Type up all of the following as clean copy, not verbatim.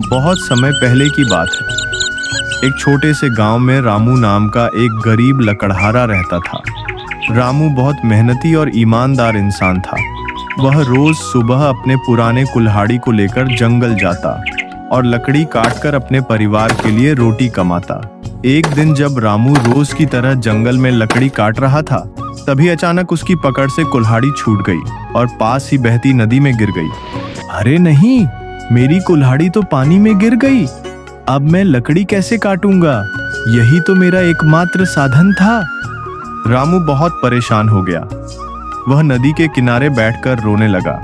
बहुत समय पहले की बात है। एक छोटे से गांव में रामू नाम का एक गरीब लकड़हारा रहता था। रामू बहुत मेहनती और ईमानदार इंसान था। वह रोज सुबह अपने पुराने कुल्हाड़ी को लेकर जंगल जाता और लकड़ी काटकर अपने परिवार के लिए रोटी कमाता। एक दिन जब रामू रोज की तरह जंगल में लकड़ी काट रहा था, तभी अचानक उसकी पकड़ से कुल्हाड़ी छूट गई और पास ही बहती नदी में गिर गई। अरे नहीं, मेरी कुल्हाड़ी तो पानी में गिर गई। अब मैं लकड़ी कैसे काटूंगा? यही तो मेरा एकमात्र साधन था। रामू बहुत परेशान हो गया। वह नदी के किनारे बैठकर रोने लगा।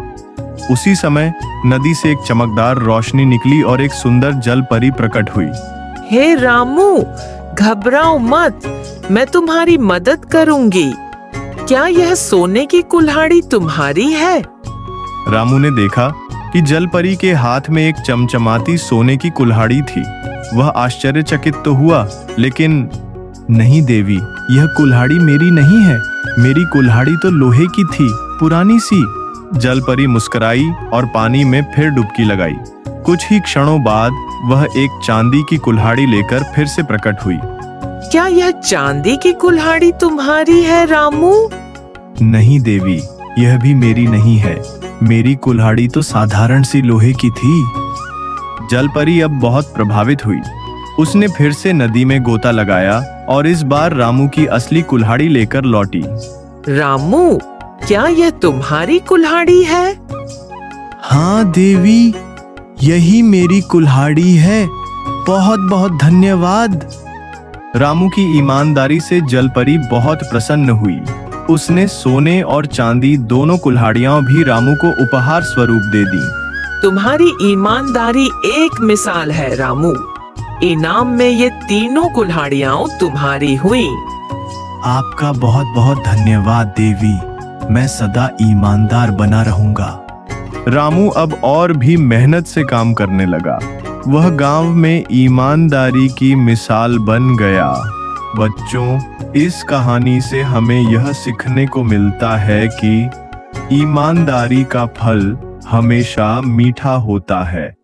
उसी समय नदी से एक चमकदार रोशनी निकली और एक सुंदर जल परी प्रकट हुई। हे रामू, घबराओ मत, मैं तुम्हारी मदद करूंगी। क्या यह सोने की कुल्हाड़ी तुम्हारी है? रामू ने देखा कि जल परी के हाथ में एक चमचमाती सोने की कुल्हाड़ी थी। वह आश्चर्यचकित तो हुआ, लेकिन नहीं देवी, यह कुल्हाड़ी मेरी नहीं है। मेरी कुल्हाड़ी तो लोहे की थी, पुरानी सी। जल परी मुस्कुराई और पानी में फिर डुबकी लगाई। कुछ ही क्षणों बाद वह एक चांदी की कुल्हाड़ी लेकर फिर से प्रकट हुई। क्या यह चांदी की कुल्हाड़ी तुम्हारी है रामू? नहीं देवी, यह भी मेरी नहीं है। मेरी कुल्हाड़ी तो साधारण सी लोहे की थी। जलपरी अब बहुत प्रभावित हुई। उसने फिर से नदी में गोता लगाया और इस बार रामू की असली कुल्हाड़ी लेकर लौटी। रामू, क्या यह तुम्हारी कुल्हाड़ी है? हाँ देवी, यही मेरी कुल्हाड़ी है। बहुत बहुत धन्यवाद। रामू की ईमानदारी से जलपरी बहुत प्रसन्न हुई। उसने सोने और चांदी दोनों कुल्हाड़ियां भी रामू को उपहार स्वरूप दे दी। तुम्हारी ईमानदारी एक मिसाल है रामू। इनाम में ये तीनों कुल्हाड़ियां तुम्हारी हुई। आपका बहुत बहुत धन्यवाद देवी। मैं सदा ईमानदार बना रहूंगा। रामू अब और भी मेहनत से काम करने लगा। वह गांव में ईमानदारी की मिसाल बन गया। बच्चों, इस कहानी से हमें यह सीखने को मिलता है कि ईमानदारी का फल हमेशा मीठा होता है।